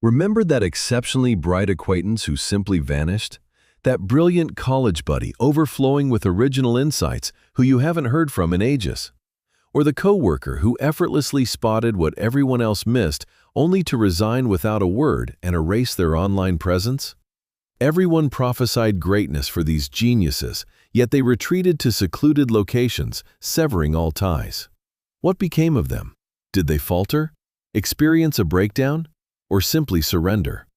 Remember that exceptionally bright acquaintance who simply vanished? That brilliant college buddy overflowing with original insights who you haven't heard from in ages? Or the coworker who effortlessly spotted what everyone else missed only to resign without a word and erase their online presence? Everyone prophesied greatness for these geniuses, yet they retreated to secluded locations, severing all ties. What became of them? Did they falter, experience a breakdown, or simply surrender?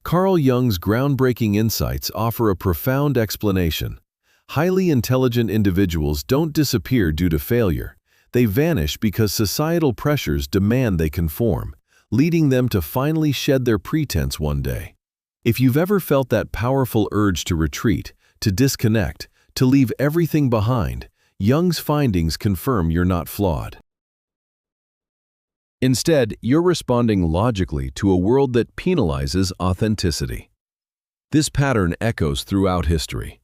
Carl Jung's groundbreaking insights offer a profound explanation. Highly intelligent individuals don't disappear due to failure. They vanish because societal pressures demand they conform, leading them to finally shed their pretense one day. If you've ever felt that powerful urge to retreat, to disconnect, to leave everything behind, Jung's findings confirm you're not flawed. Instead, you're responding logically to a world that penalizes authenticity. This pattern echoes throughout history.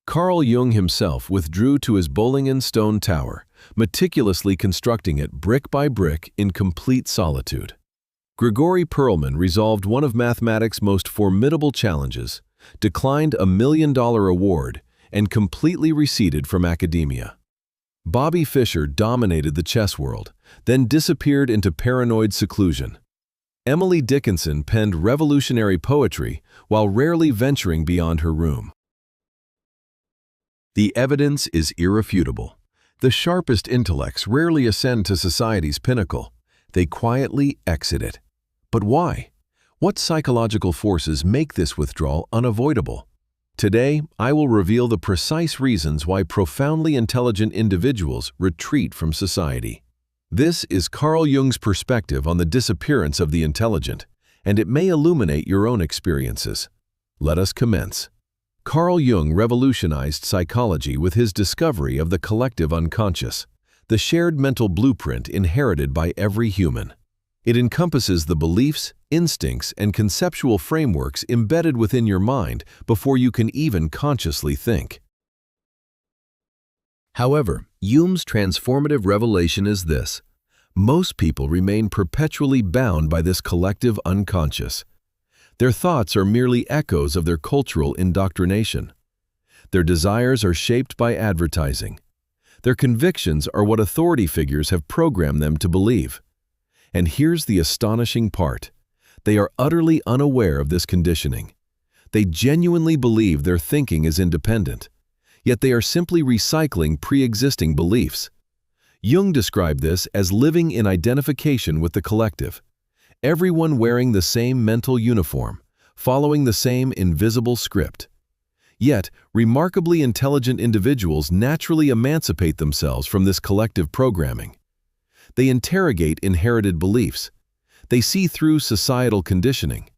Carl Jung himself withdrew to his Bollingen stone tower, meticulously constructing it brick by brick in complete solitude. Grigori Perelman resolved one of mathematics' most formidable challenges, declined a $1 million award, and completely receded from academia. Bobby Fischer dominated the chess world, then disappeared into paranoid seclusion. Emily Dickinson penned revolutionary poetry while rarely venturing beyond her room. The evidence is irrefutable. The sharpest intellects rarely ascend to society's pinnacle. They quietly exit it. But why? What psychological forces make this withdrawal unavoidable? Today, I will reveal the precise reasons why profoundly intelligent individuals retreat from society. This is Carl Jung's perspective on the disappearance of the intelligent, and it may illuminate your own experiences. Let us commence. Carl Jung revolutionized psychology with his discovery of the collective unconscious, the shared mental blueprint inherited by every human. It encompasses the beliefs, instincts, and conceptual frameworks embedded within your mind before you can even consciously think. However, Jung's transformative revelation is this: most people remain perpetually bound by this collective unconscious. Their thoughts are merely echoes of their cultural indoctrination. Their desires are shaped by advertising. Their convictions are what authority figures have programmed them to believe. And here's the astonishing part. They are utterly unaware of this conditioning. They genuinely believe their thinking is independent, yet they are simply recycling pre-existing beliefs. Jung described this as living in identification with the collective. Everyone wearing the same mental uniform, following the same invisible script. Yet, remarkably intelligent individuals naturally emancipate themselves from this collective programming. They interrogate inherited beliefs. They see through societal conditioning.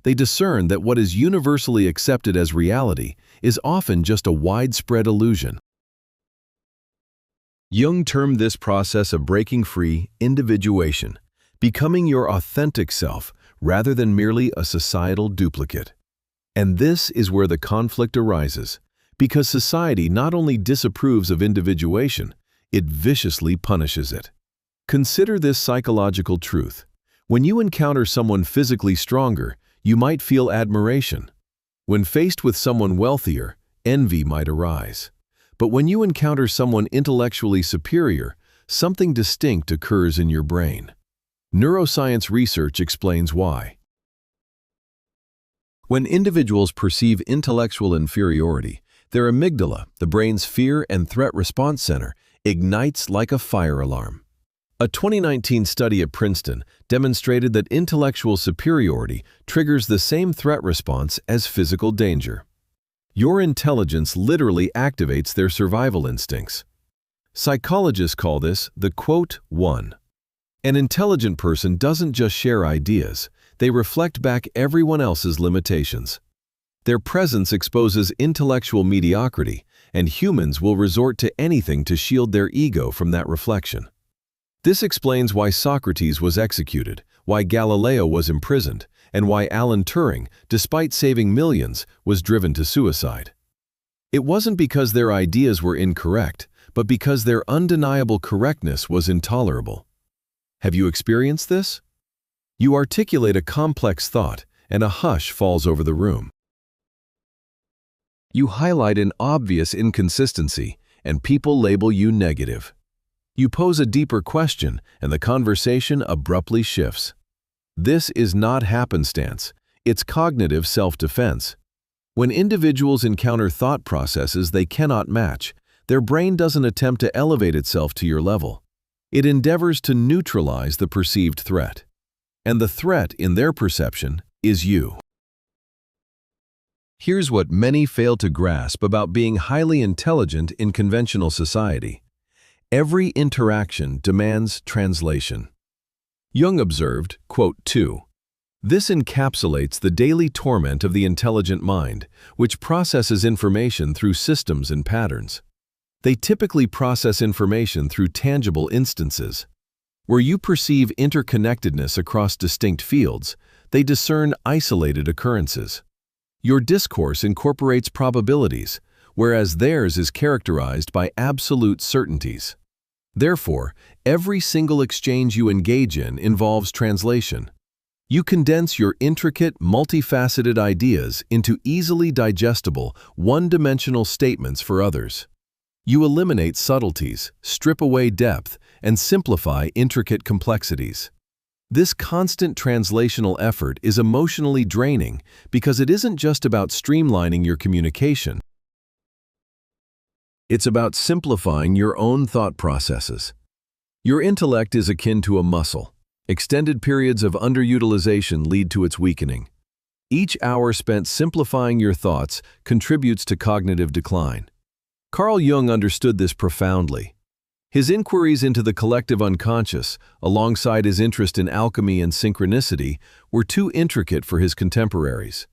They discern that what is universally accepted as reality is often just a widespread illusion. Jung termed this process of breaking free individuation, becoming your authentic self rather than merely a societal duplicate. And this is where the conflict arises, because society not only disapproves of individuation, it viciously punishes it. Consider this psychological truth. When you encounter someone physically stronger, you might feel admiration. When faced with someone wealthier, envy might arise. But when you encounter someone intellectually superior, something distinct occurs in your brain. Neuroscience research explains why. When individuals perceive intellectual inferiority, their amygdala, the brain's fear and threat response center, ignites like a fire alarm. A 2019 study at Princeton demonstrated that intellectual superiority triggers the same threat response as physical danger. Your intelligence literally activates their survival instincts. Psychologists call this the quote one. An intelligent person doesn't just share ideas, they reflect back everyone else's limitations. Their presence exposes intellectual mediocrity, and humans will resort to anything to shield their ego from that reflection. This explains why Socrates was executed, why Galileo was imprisoned, and why Alan Turing, despite saving millions, was driven to suicide. It wasn't because their ideas were incorrect, but because their undeniable correctness was intolerable. Have you experienced this? You articulate a complex thought, and a hush falls over the room. You highlight an obvious inconsistency, and people label you negative. You pose a deeper question, and the conversation abruptly shifts. This is not happenstance, it's cognitive self-defense. When individuals encounter thought processes they cannot match, their brain doesn't attempt to elevate itself to your level. It endeavors to neutralize the perceived threat. And the threat, in their perception, is you. Here's what many fail to grasp about being highly intelligent in conventional society. Every interaction demands translation. Jung observed, quote, 2, "This encapsulates the daily torment of the intelligent mind, which processes information through systems and patterns. They typically process information through tangible instances. Where you perceive interconnectedness across distinct fields, they discern isolated occurrences. Your discourse incorporates probabilities, whereas theirs is characterized by absolute certainties. Therefore, every single exchange you engage in involves translation. You condense your intricate, multifaceted ideas into easily digestible, one-dimensional statements for others. You eliminate subtleties, strip away depth, and simplify intricate complexities. This constant translational effort is emotionally draining because it isn't just about streamlining your communication. It's about simplifying your own thought processes. Your intellect is akin to a muscle. Extended periods of underutilization lead to its weakening. Each hour spent simplifying your thoughts contributes to cognitive decline. Carl Jung understood this profoundly. His inquiries into the collective unconscious, alongside his interest in alchemy and synchronicity, were too intricate for his contemporaries.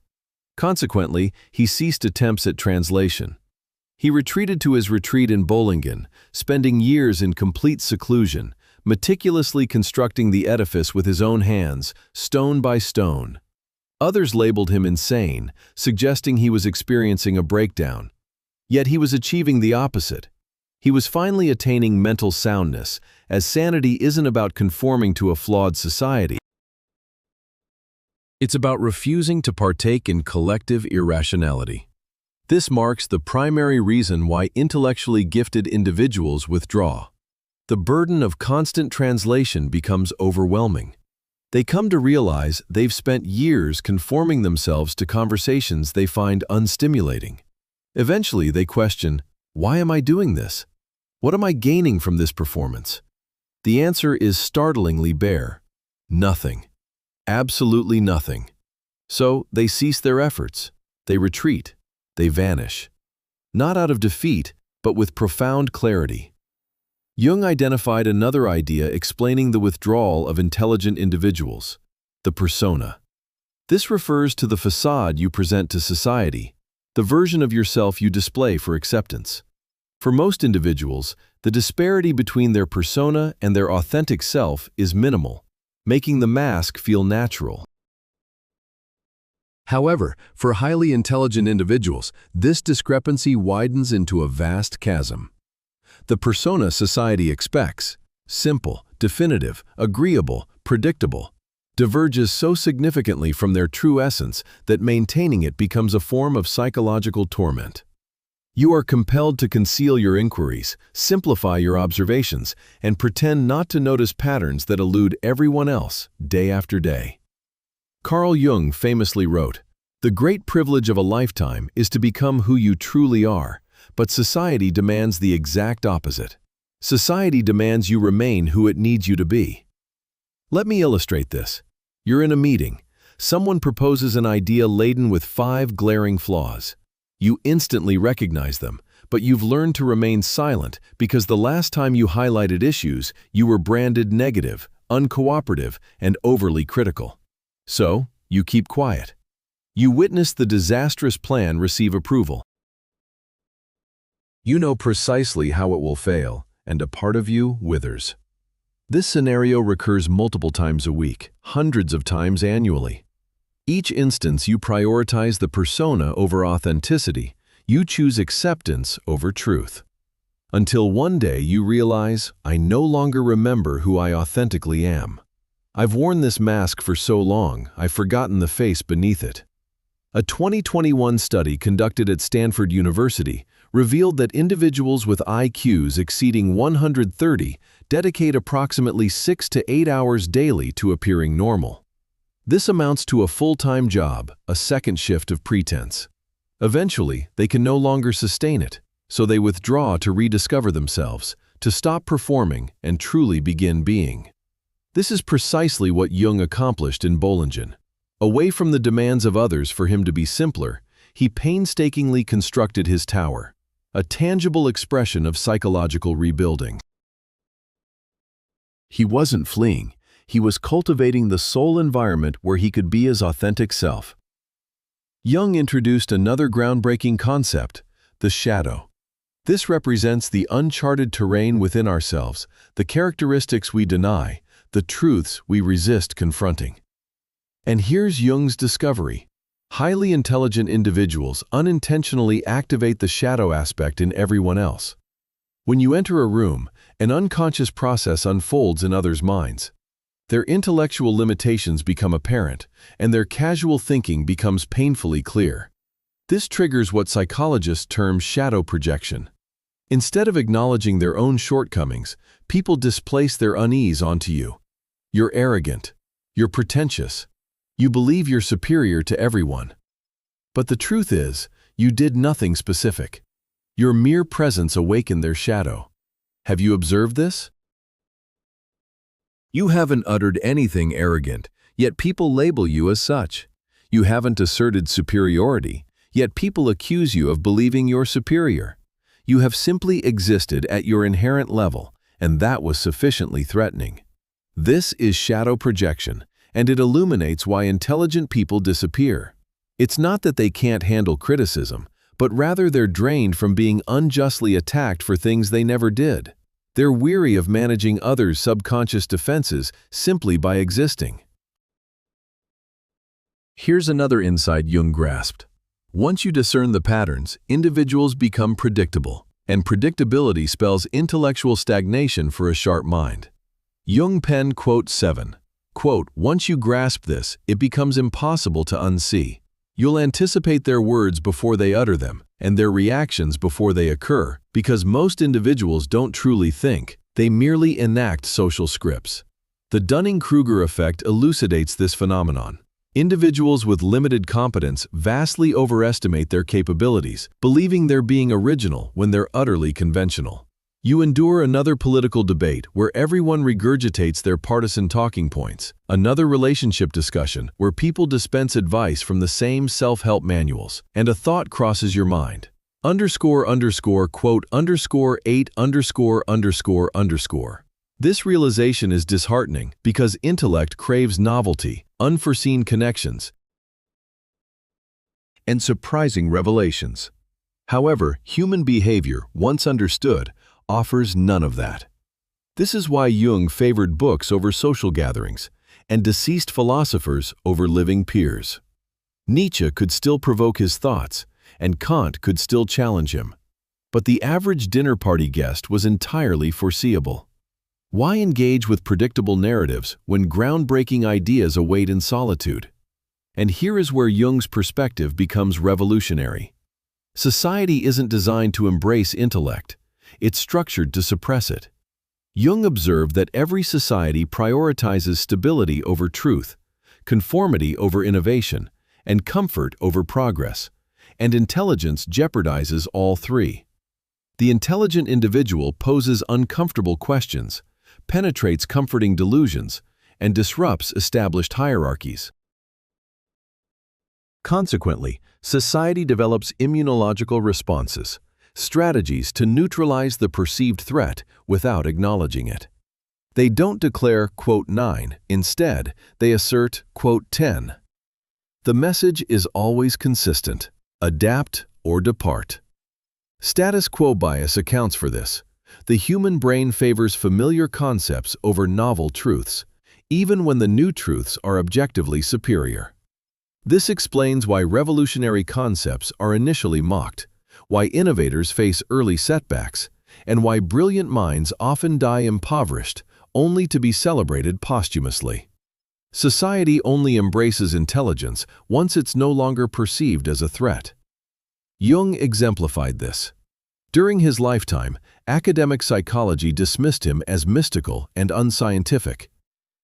Consequently, he ceased attempts at translation. He retreated to his retreat in Bollingen, spending years in complete seclusion, meticulously constructing the edifice with his own hands, stone by stone. Others labeled him insane, suggesting he was experiencing a breakdown. Yet he was achieving the opposite. He was finally attaining mental soundness, as sanity isn't about conforming to a flawed society. It's about refusing to partake in collective irrationality. This marks the primary reason why intellectually gifted individuals withdraw. The burden of constant translation becomes overwhelming. They come to realize they've spent years conforming themselves to conversations they find unstimulating. Eventually, they question, why am I doing this? What am I gaining from this performance? The answer is startlingly bare. Nothing. Absolutely nothing. So they cease their efforts. They retreat. They vanish. Not out of defeat, but with profound clarity. Jung identified another idea explaining the withdrawal of intelligent individuals, the persona. This refers to the facade you present to society, the version of yourself you display for acceptance. For most individuals, the disparity between their persona and their authentic self is minimal, making the mask feel natural. However, for highly intelligent individuals, this discrepancy widens into a vast chasm. The persona society expects, simple, definitive, agreeable, predictable, diverges so significantly from their true essence that maintaining it becomes a form of psychological torment. You are compelled to conceal your inquiries, simplify your observations, and pretend not to notice patterns that elude everyone else day after day. Carl Jung famously wrote, "The great privilege of a lifetime is to become who you truly are, but society demands the exact opposite. Society demands you remain who it needs you to be." Let me illustrate this. You're in a meeting. Someone proposes an idea laden with 5 glaring flaws. You instantly recognize them, but you've learned to remain silent because the last time you highlighted issues, you were branded negative, uncooperative, and overly critical. So, you keep quiet. You witness the disastrous plan receive approval. You know precisely how it will fail, and a part of you withers. This scenario recurs multiple times a week, hundreds of times annually. Each instance you prioritize the persona over authenticity. You choose acceptance over truth. Until one day you realize, I no longer remember who I authentically am. I've worn this mask for so long, I've forgotten the face beneath it. A 2021 study conducted at Stanford University revealed that individuals with IQs exceeding 130 dedicate approximately 6 to 8 hours daily to appearing normal. This amounts to a full-time job, a second shift of pretense. Eventually, they can no longer sustain it, so they withdraw to rediscover themselves, to stop performing and truly begin being. This is precisely what Jung accomplished in Bollingen. Away from the demands of others for him to be simpler, he painstakingly constructed his tower, a tangible expression of psychological rebuilding. He wasn't fleeing, he was cultivating the sole environment where he could be his authentic self. Jung introduced another groundbreaking concept, the shadow. This represents the uncharted terrain within ourselves, the characteristics we deny, the truths we resist confronting. And here's Jung's discovery. Highly intelligent individuals unintentionally activate the shadow aspect in everyone else. When you enter a room, an unconscious process unfolds in others' minds. Their intellectual limitations become apparent, and their casual thinking becomes painfully clear. This triggers what psychologists term shadow projection. Instead of acknowledging their own shortcomings, people displace their unease onto you. You're arrogant. You're pretentious. You believe you're superior to everyone. But the truth is, you did nothing specific. Your mere presence awakened their shadow. Have you observed this? You haven't uttered anything arrogant, yet people label you as such. You haven't asserted superiority, yet people accuse you of believing you're superior. You have simply existed at your inherent level, and that was sufficiently threatening. This is shadow projection, and it illuminates why intelligent people disappear. It's not that they can't handle criticism, but rather they're drained from being unjustly attacked for things they never did. They're weary of managing others' subconscious defenses simply by existing. Here's another insight Jung grasped. Once you discern the patterns, individuals become predictable, and predictability spells intellectual stagnation for a sharp mind. Jung penned quote 7. Quote, once you grasp this, it becomes impossible to unsee. You'll anticipate their words before they utter them, and their reactions before they occur, because most individuals don't truly think, they merely enact social scripts. The Dunning-Kruger effect elucidates this phenomenon. Individuals with limited competence vastly overestimate their capabilities, believing they're being original when they're utterly conventional. You endure another political debate where everyone regurgitates their partisan talking points, another relationship discussion where people dispense advice from the same self-help manuals, and a thought crosses your mind. Quote, _8______. This realization is disheartening because intellect craves novelty, unforeseen connections, and surprising revelations. However, human behavior, once understood, offers none of that. This is why Jung favored books over social gatherings, and deceased philosophers over living peers. Nietzsche could still provoke his thoughts, and Kant could still challenge him. But the average dinner party guest was entirely foreseeable. Why engage with predictable narratives when groundbreaking ideas await in solitude? And here is where Jung's perspective becomes revolutionary. Society isn't designed to embrace intellect. It's structured to suppress it. Jung observed that every society prioritizes stability over truth, conformity over innovation, and comfort over progress, and intelligence jeopardizes all three. The intelligent individual poses uncomfortable questions, penetrates comforting delusions, and disrupts established hierarchies. Consequently, society develops immunological responses, strategies to neutralize the perceived threat without acknowledging it. They don't declare, quote 9, instead, they assert, quote 10. The message is always consistent: adapt or depart. Status quo bias accounts for this. The human brain favors familiar concepts over novel truths, even when the new truths are objectively superior. This explains why revolutionary concepts are initially mocked, why innovators face early setbacks, and why brilliant minds often die impoverished, only to be celebrated posthumously. Society only embraces intelligence once it's no longer perceived as a threat. Jung exemplified this. During his lifetime, academic psychology dismissed him as mystical and unscientific.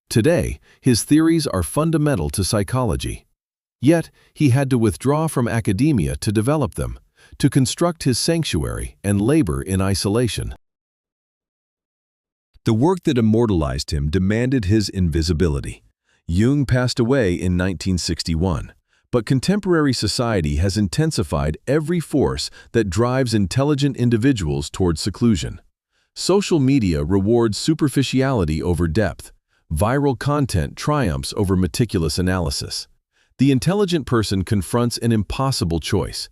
Today, his theories are fundamental to psychology. Yet, he had to withdraw from academia to develop them, to construct his sanctuary and labor in isolation. The work that immortalized him demanded his invisibility. Jung passed away in 1961, but contemporary society has intensified every force that drives intelligent individuals toward seclusion. Social media rewards superficiality over depth. Viral content triumphs over meticulous analysis. The intelligent person confronts an impossible choice.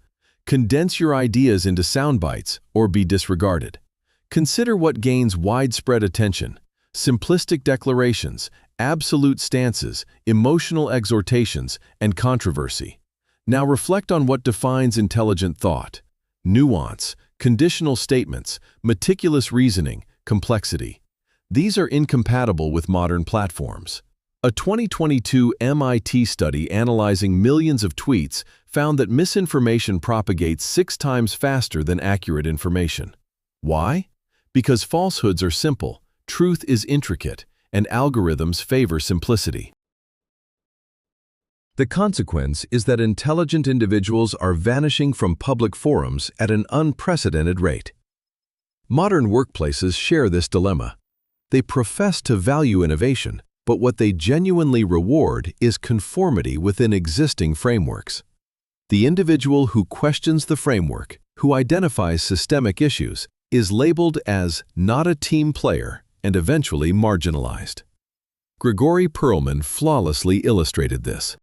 Condense your ideas into sound bites or be disregarded. Consider what gains widespread attention: simplistic declarations, absolute stances, emotional exhortations, and controversy. Now reflect on what defines intelligent thought: nuance, conditional statements, meticulous reasoning, complexity. These are incompatible with modern platforms. A 2022 MIT study analyzing millions of tweets found that misinformation propagates 6 times faster than accurate information. Why? Because falsehoods are simple, truth is intricate, and algorithms favor simplicity. The consequence is that intelligent individuals are vanishing from public forums at an unprecedented rate. Modern workplaces share this dilemma. They profess to value innovation, but what they genuinely reward is conformity within existing frameworks. The individual who questions the framework, who identifies systemic issues, is labeled as not a team player and eventually marginalized. Grigori Perelman flawlessly illustrated this.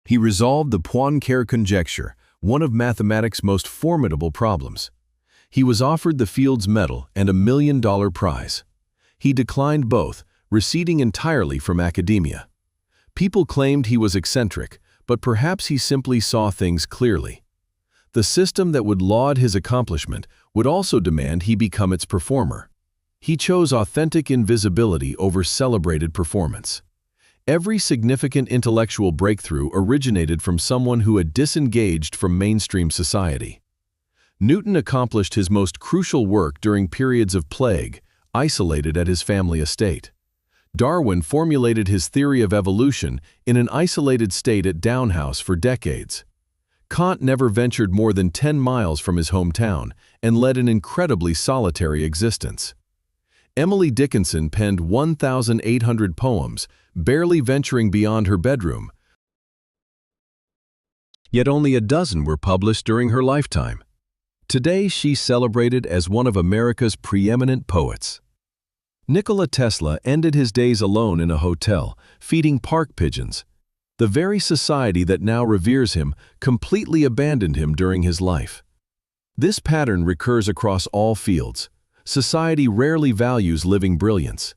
He resolved the Poincare conjecture, one of mathematics' most formidable problems. He was offered the Fields Medal and a $1 million prize. He declined both, receding entirely from academia. People claimed he was eccentric, but perhaps he simply saw things clearly. The system that would laud his accomplishment would also demand he become its performer. He chose authentic invisibility over celebrated performance. Every significant intellectual breakthrough originated from someone who had disengaged from mainstream society. Newton accomplished his most crucial work during periods of plague, isolated at his family estate. Darwin formulated his theory of evolution in an isolated state at Down House for decades. Kant never ventured more than 10 miles from his hometown and led an incredibly solitary existence. Emily Dickinson penned 1,800 poems, barely venturing beyond her bedroom. Yet only a dozen were published during her lifetime. Today she's celebrated as one of America's preeminent poets. Nikola Tesla ended his days alone in a hotel, feeding park pigeons. The very society that now reveres him completely abandoned him during his life. This pattern recurs across all fields. Society rarely values living brilliance.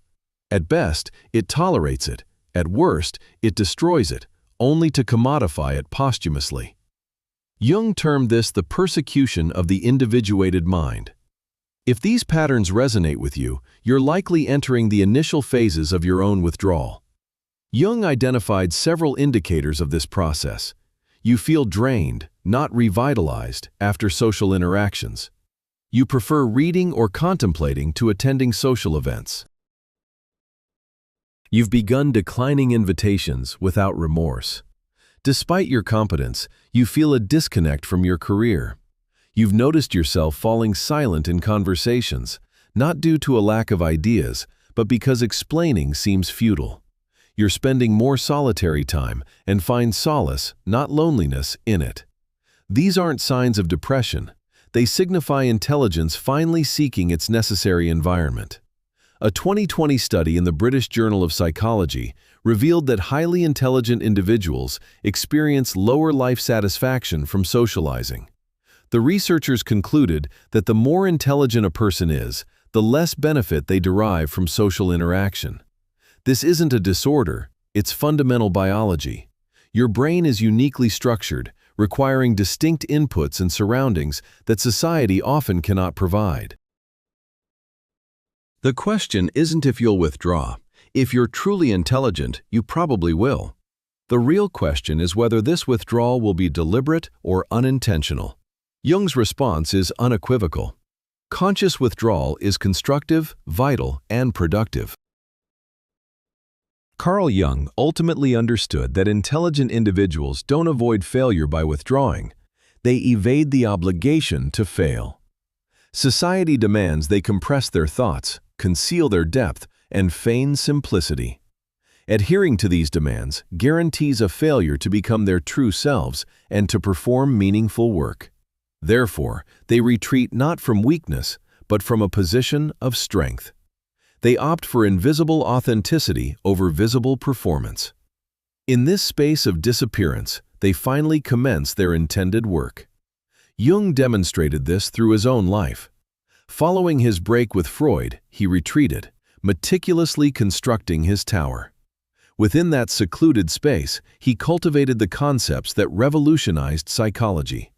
At best, it tolerates it. At worst, it destroys it, only to commodify it posthumously. Jung termed this the persecution of the individuated mind. If these patterns resonate with you, you're likely entering the initial phases of your own withdrawal. Jung identified several indicators of this process. You feel drained, not revitalized, after social interactions. You prefer reading or contemplating to attending social events. You've begun declining invitations without remorse. Despite your competence, you feel a disconnect from your career. You've noticed yourself falling silent in conversations, not due to a lack of ideas, but because explaining seems futile. You're spending more solitary time and find solace, not loneliness, in it. These aren't signs of depression. They signify intelligence finally seeking its necessary environment. A 2020 study in the British Journal of Psychology revealed that highly intelligent individuals experience lower life satisfaction from socializing. The researchers concluded that the more intelligent a person is, the less benefit they derive from social interaction. This isn't a disorder, it's fundamental biology. Your brain is uniquely structured, requiring distinct inputs and surroundings that society often cannot provide. The question isn't if you'll withdraw, If you're truly intelligent, you probably will. The real question is whether this withdrawal will be deliberate or unintentional. Jung's response is unequivocal. Conscious withdrawal is constructive, vital, and productive. Carl Jung ultimately understood that intelligent individuals don't avoid failure by withdrawing. They evade the obligation to fail. Society demands they compress their thoughts, conceal their depth, and feign simplicity. Adhering to these demands guarantees a failure to become their true selves and to perform meaningful work. Therefore, they retreat not from weakness, but from a position of strength. They opt for invisible authenticity over visible performance. In this space of disappearance, they finally commence their intended work. Jung demonstrated this through his own life. Following his break with Freud, he retreated, meticulously constructing his tower. Within that secluded space, he cultivated the concepts that revolutionized psychology,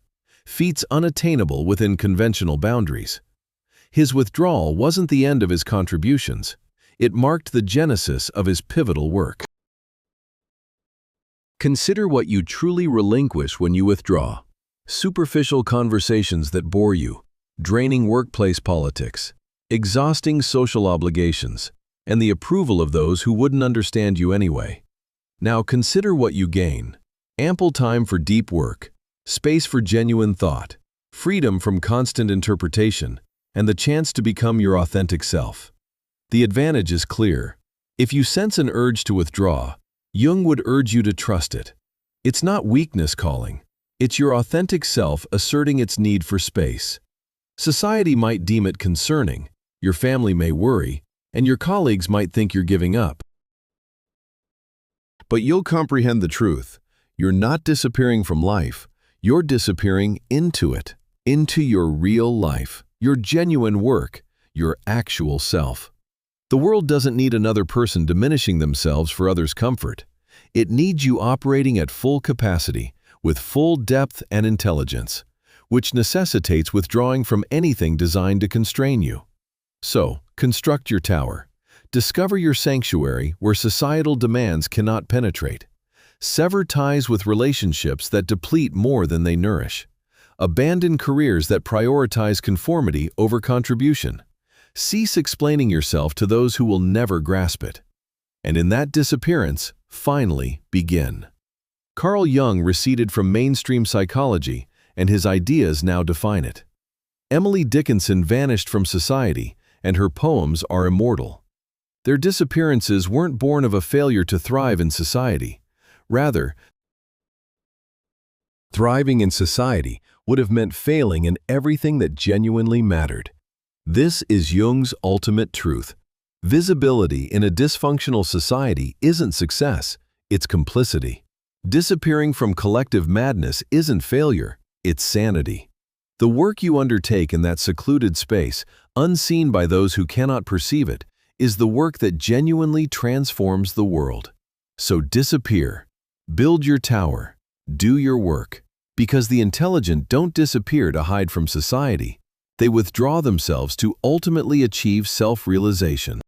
feats unattainable within conventional boundaries. His withdrawal wasn't the end of his contributions. It marked the genesis of his pivotal work. Consider what you truly relinquish when you withdraw. Superficial conversations that bore you, draining workplace politics, exhausting social obligations, and the approval of those who wouldn't understand you anyway. Now consider what you gain. Ample time for deep work, space for genuine thought, freedom from constant interpretation, and the chance to become your authentic self. The advantage is clear. If you sense an urge to withdraw, Jung would urge you to trust it. It's not weakness calling. It's your authentic self asserting its need for space. Society might deem it concerning, your family may worry, and your colleagues might think you're giving up. But you'll comprehend the truth. You're not disappearing from life. You're disappearing into it, into your real life, your genuine work, your actual self. The world doesn't need another person diminishing themselves for others' comfort. It needs you operating at full capacity, with full depth and intelligence, which necessitates withdrawing from anything designed to constrain you. So, construct your tower. Discover your sanctuary where societal demands cannot penetrate. Sever ties with relationships that deplete more than they nourish. Abandon careers that prioritize conformity over contribution. Cease explaining yourself to those who will never grasp it. And in that disappearance, finally begin. Carl Jung receded from mainstream psychology, and his ideas now define it. Emily Dickinson vanished from society, and her poems are immortal. Their disappearances weren't born of a failure to thrive in society. Rather, thriving in society would have meant failing in everything that genuinely mattered. This is Jung's ultimate truth. Visibility in a dysfunctional society isn't success, it's complicity. Disappearing from collective madness isn't failure, it's sanity. The work you undertake in that secluded space, unseen by those who cannot perceive it, is the work that genuinely transforms the world. So disappear, build your tower, do your work, because the intelligent don't disappear to hide from society. They withdraw themselves to ultimately achieve self-realization.